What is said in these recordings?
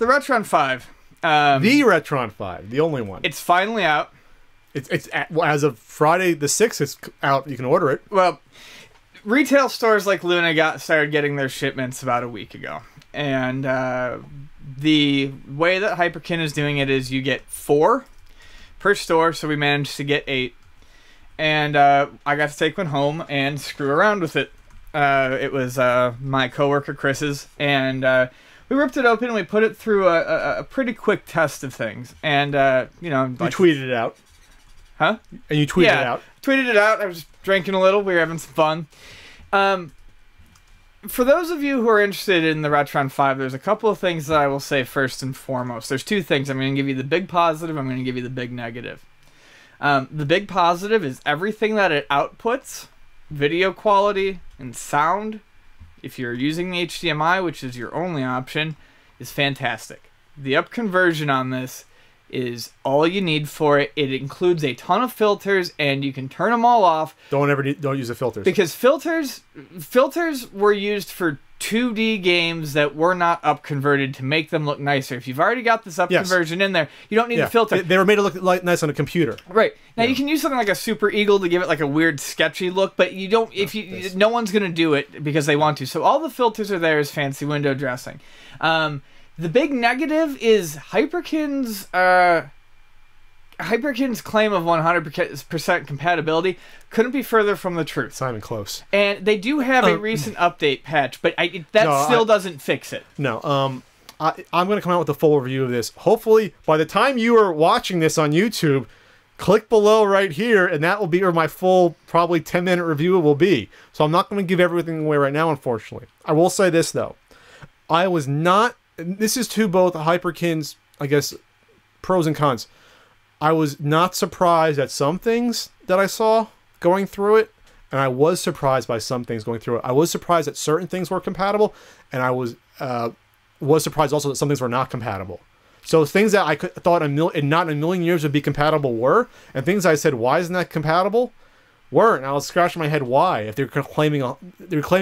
the Retron 5. The Retron 5, the only one. It's finally out. Well, as of Friday the 6th, it's out. You can order it. Well, retail stores like Luna started getting their shipments about a week ago. And the way that Hyperkin is doing it is you get 4 per store, so we managed to get 8. And I got to take one home and screw around with it. It was my coworker Chris's, and we ripped it open and we put it through a pretty quick test of things. And, you know... You tweeted it out. Huh? And you tweeted it out. Tweeted it out. I was drinking a little. We were having some fun. For those of you who are interested in the Retron 5, there's a couple of things that I will say first and foremost. There's 2 things. I'm going to give you the big positive. I'm going to give you the big negative. The big positive is everything that it outputs, video quality and sound, if you're using the HDMI, which is your only option, is fantastic. The up conversion on this is all you need for it. It includes a ton of filters, and you can turn them all off. Don't use the filters. Because filters were used for 2D games that were not up converted to make them look nicer. If you've already got this up conversion in there, you don't need the filter. They were made to look nice on a computer. Right. Now you can use something like a Super Eagle to give it like a weird sketchy look, but you don't no one's going to do it because they want to. So all the filters are there as fancy window dressing. The big negative is Hyperkin's claim of 100% compatibility couldn't be further from the truth. It's not even close. And they do have a recent update patch, but that still doesn't fix it. No. I'm going to come out with a full review of this. Hopefully, by the time you are watching this on YouTube, click below right here, and that will be where my full, probably 10-minute review will be. So I'm not going to give everything away right now, unfortunately. I will say this, though. I was not... This is to both Hyperkin's, I guess, pros and cons. I was not surprised at some things that I saw going through it, and I was surprised by some things going through it. I was surprised that certain things were compatible, and I was surprised also that some things were not compatible. So things that I thought not in a million years would be compatible were, and things I said, why isn't that compatible? Weren't. And I was scratching my head why. If they're claiming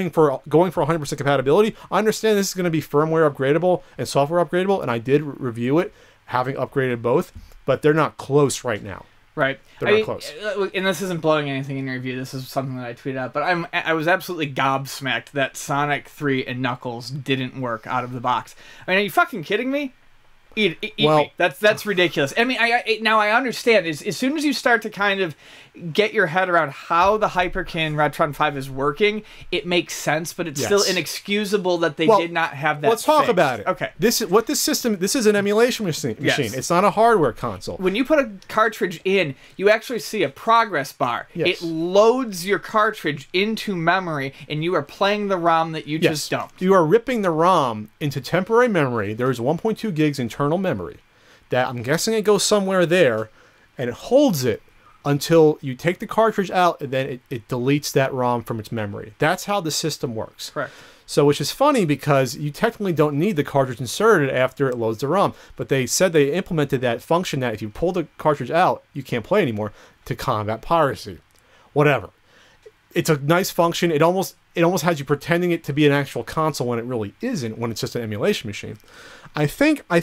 for going for 100% compatibility, I understand this is going to be firmware upgradable and software upgradable, and I did review it, having upgraded both, but they're not close right now. Right. They're not close. And this isn't blowing anything in your review. This is something that I tweeted out. But I was absolutely gobsmacked that Sonic 3 and Knuckles didn't work out of the box. I mean, are you fucking kidding me? Eat me. That's ridiculous. I mean, now I understand. As soon as you start to kind of get your head around how the Hyperkin Retron 5 is working, it makes sense, but it's still inexcusable that they did not have that. Let's talk about it. Okay. This is an emulation machine. Yes. It's not a hardware console. When you put a cartridge in, you actually see a progress bar. Yes. It loads your cartridge into memory, and you are playing the ROM that you just dumped. You are ripping the ROM into temporary memory. There is 1.2 gigs internal memory that I'm guessing it goes somewhere there, and it holds it until you take the cartridge out, and then it deletes that ROM from its memory. That's how the system works. Correct. So, which is funny because you technically don't need the cartridge inserted after it loads the ROM, but they said they implemented that function that if you pull the cartridge out, you can't play anymore to combat piracy. Whatever. It's a nice function. It almost has you pretending it to be an actual console when it really isn't, when it's just an emulation machine. I think you're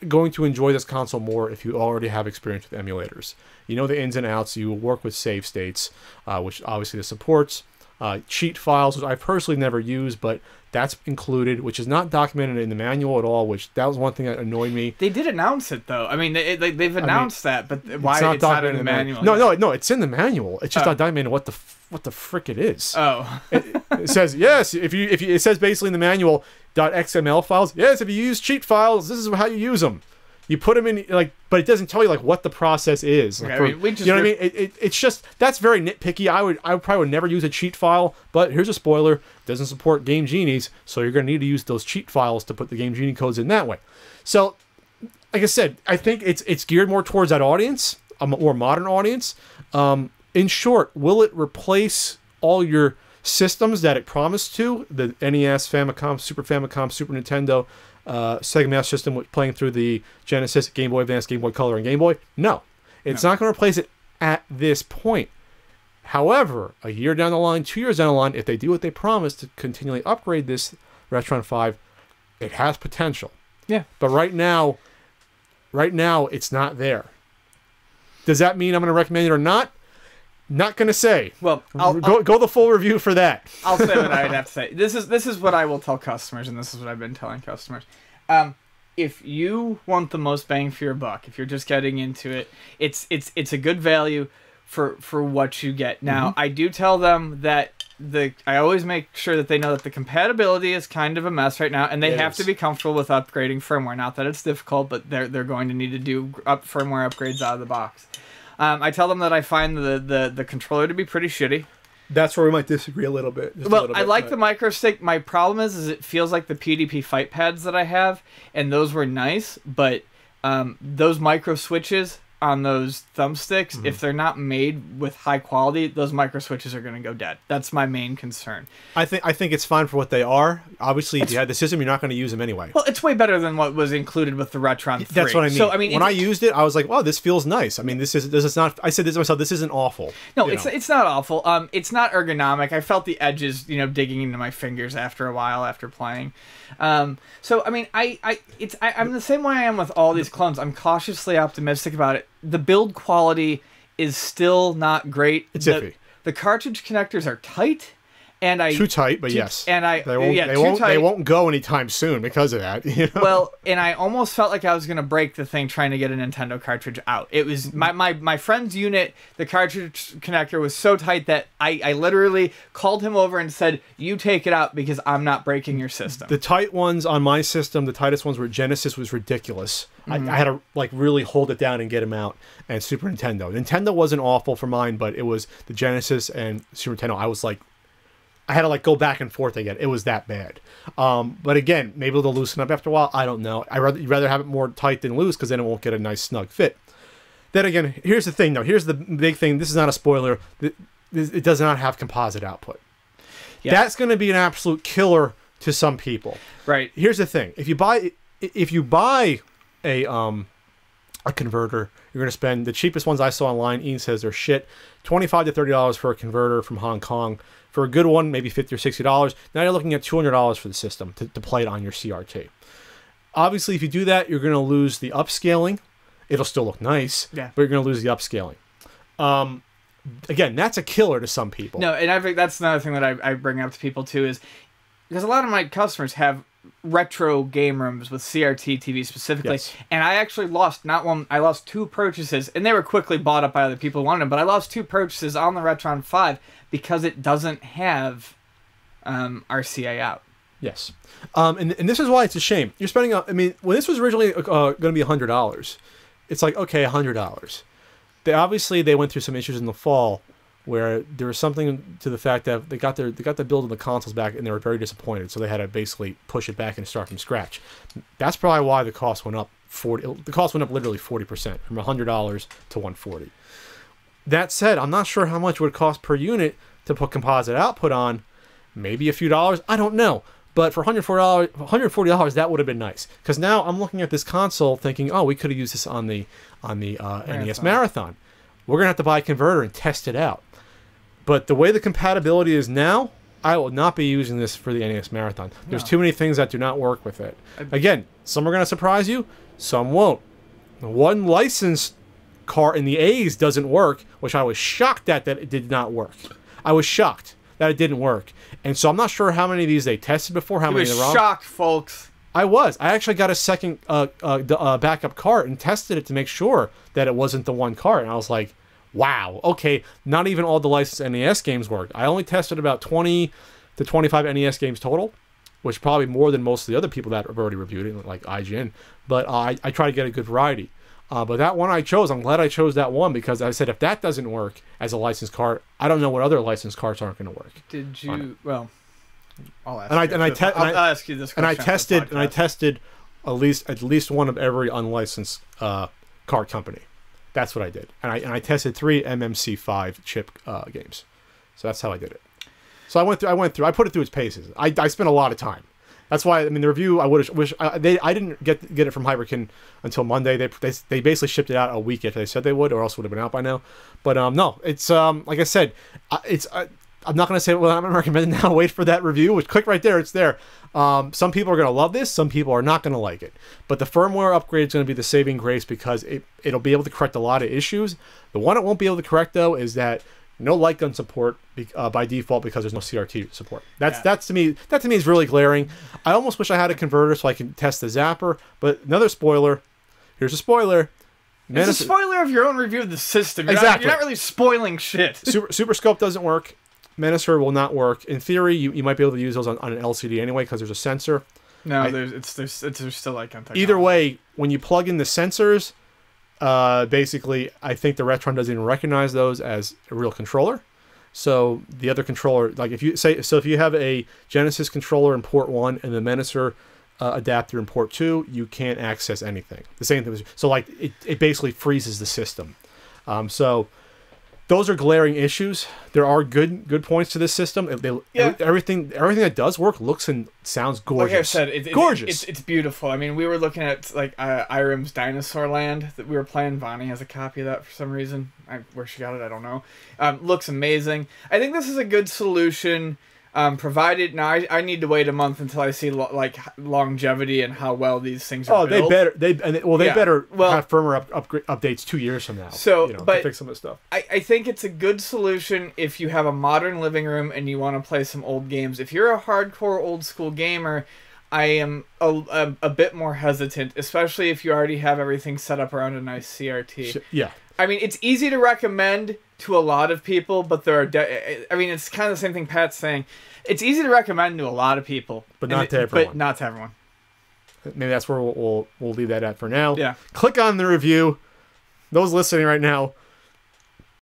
going to enjoy this console more if you already have experience with emulators. You know the ins and outs. You work with save states, which obviously this supports. Cheat files, which I personally never use, but that's included, which is not documented in the manual at all, which that was one thing that annoyed me. They did announce it, though. I mean, they've announced that, but why it's not in the manual? No, it's in the manual. It's just not documented what the frick it is. Oh. It says, yes, if you it says basically in the manual, .xml files, yes, if you use cheat files, this is how you use them. You put them in, but it doesn't tell you, what the process is. Okay, you know what I mean? It's just, that's very nitpicky. I probably would never use a cheat file, but here's a spoiler. It doesn't support Game Genies, so you're going to need to use those cheat files to put the Game Genie codes in that way. So, like I said, I think it's geared more towards that audience, a more modern audience. In short, will it replace all your systems that it promised to? The NES, Famicom, Super Nintendo, Sega Master System playing through the Genesis, Game Boy Advance, Game Boy Color, and Game Boy? No. It's not going to replace it at this point. However, a year down the line, 2 years down the line, if they do what they promised to continually upgrade this Retron 5, it has potential. Yeah. But right now, it's not there. Does that mean I'm going to recommend it or not? Not going to say. Well, go the full review for that. I'll say what I'd have to say. This is what I will tell customers, and this is what I've been telling customers. If you want the most bang for your buck, if you're just getting into it, it's a good value for what you get. Now, I do tell them that I always make sure that they know that the compatibility is kind of a mess right now, and they have to be comfortable with upgrading firmware. Not that it's difficult, but they're going to need to do firmware upgrades out of the box. I tell them that I find the controller to be pretty shitty. That's where we might disagree a little bit. I like the micro stick. My problem is it feels like the PDP fight pads that I have, and those were nice, but those micro switches on those thumbsticks, if they're not made with high quality, those micro switches are going to go dead. That's my main concern. I think it's fine for what they are. Obviously, if you had the system, you're not going to use them anyway. Well, it's way better than what was included with the Retron 3. That's what I mean. So, I mean, when I used it, I was like, "Wow, this feels nice." I mean, this is not. I said this to myself. This isn't awful. No, it's not awful. It's not ergonomic. I felt the edges, digging into my fingers after a while after playing. So I mean, I'm the same way I am with all these clones. I'm cautiously optimistic about it. The build quality is still not great. It's iffy. The cartridge connectors are tight, and too tight, but yes, and they won't go anytime soon because of that. Well, and I almost felt like I was gonna break the thing trying to get a Nintendo cartridge out. It was my friend's unit. The cartridge connector was so tight that I literally called him over and said, "You take it out because I'm not breaking your system." The tight ones on my system, the tightest ones were Genesis, was ridiculous. I had to really hold it down and get them out. And Super Nintendo. Nintendo wasn't awful for mine, but it was the Genesis and Super Nintendo. I had to go back and forth again. It was that bad. But again, maybe they'll loosen up after a while. I don't know. You'd rather have it more tight than loose because then it won't get a nice snug fit. Then again, here's the thing though. Here's the big thing. This is not a spoiler. It does not have composite output. Yeah. That's going to be an absolute killer to some people. Right. Here's the thing. If you buy a converter, you're going to spend the cheapest ones I saw online. Ian says they're shit. $25 to $30 for a converter from Hong Kong. For a good one, maybe $50 or $60. Now you're looking at $200 for the system to play it on your CRT. Obviously, if you do that, you're going to lose the upscaling. It'll still look nice, but you're going to lose the upscaling. Again, that's a killer to some people. No, and I think that's another thing that I bring up to people too, is because a lot of my customers have retro game rooms with CRT TV specifically, and I actually lost I lost 2 purchases, and they were quickly bought up by other people who wanted them, but I lost 2 purchases on the Retron 5 because it doesn't have RCA out. Yes. And this is why it's a shame. You're spending, when this was originally going to be $100, it's like, okay, $100. They went through some issues in the fall where there was something to the fact that they got the build of the consoles back and they were very disappointed, so they had to basically push it back and start from scratch. That's probably why the cost went up the cost went up literally 40%, from $100 to $140. That said, I'm not sure how much it would cost per unit to put composite output on. Maybe a few dollars, I don't know. But for $140, that would have been nice. Because now I'm looking at this console thinking, oh, we could have used this on the NES Marathon. We're going to have to buy a converter and test it out. But the way the compatibility is now, I will not be using this for the NES Marathon. There's too many things that do not work with it. Again, some are going to surprise you, some won't. One licensed cart in the A's doesn't work, which I was shocked at that it did not work. I was shocked that it didn't work. And so I'm not sure how many of these they tested before, how many they were wrong. Shocked, folks. I actually got a second backup cart and tested it to make sure that it wasn't the one cart. And I was like, wow, okay, not even all the licensed NES games worked. I only tested about 20 to 25 NES games total, which is probably more than most of the other people that have already reviewed it, like IGN. But I try to get a good variety. But that one I chose, I'm glad I chose that one, because I said if that doesn't work as a licensed cart, I don't know what other licensed carts aren't going to work. Did you? Well, I'll ask. I'll ask you this question. And I tested at least one of every unlicensed cart company. That's what I did, and I tested 3 MMC5 chip games. So that's how I did it. So I went through. I put it through its paces. I spent a lot of time. That's why, I mean, the review, I didn't get it from Hyperkin until Monday. They basically shipped it out a week after they said they would, or else it would have been out by now. But no, it's like I said, I'm not going to say what I'm going to recommend now. Wait for that review, which click right there. It's there. Some people are going to love this. Some people are not going to like it. But the firmware upgrade is going to be the saving grace because it'll be able to correct a lot of issues. The one it won't be able to correct, though, is that no light gun support by default because there's no CRT support. That to me is really glaring. I almost wish I had a converter so I can test the zapper. But another spoiler. Here's a spoiler. It's a spoiler of your own review of the system. Exactly. You're not really spoiling shit. Super Scope doesn't work. Menacer will not work. In theory, you might be able to use those on an LCD anyway because there's a sensor. No, there's still icon technology. Either way, when you plug in the sensors, basically, I think the Retron doesn't even recognize those as a real controller. So the other controller, like if you have a Genesis controller in port 1 and the Menacer adapter in port 2, you can't access anything. The same thing. So like it basically freezes the system. So those are glaring issues. There are good points to this system. Everything that does work looks and sounds gorgeous. Like I said, gorgeous. It's beautiful. I mean, we were looking at like Irem's Dinosaur Land that we were playing. Vonnie has a copy of that for some reason. Where she got it, I don't know. Looks amazing. I think this is a good solution. Provided now, I need to wait a month until I see like longevity and how well these things are built. They better have firmware updates 2 years from now. So, to fix some of the stuff. I think it's a good solution if you have a modern living room and you want to play some old games. If you're a hardcore old school gamer, I am a bit more hesitant, especially if you already have everything set up around a nice CRT. Yeah. I mean, it's easy to recommend to a lot of people, but there are... it's kind of the same thing Pat's saying. It's easy to recommend to a lot of people. But not to everyone. But not to everyone. Maybe that's where we'll leave that at for now. Yeah. Click on the review. Those listening right now,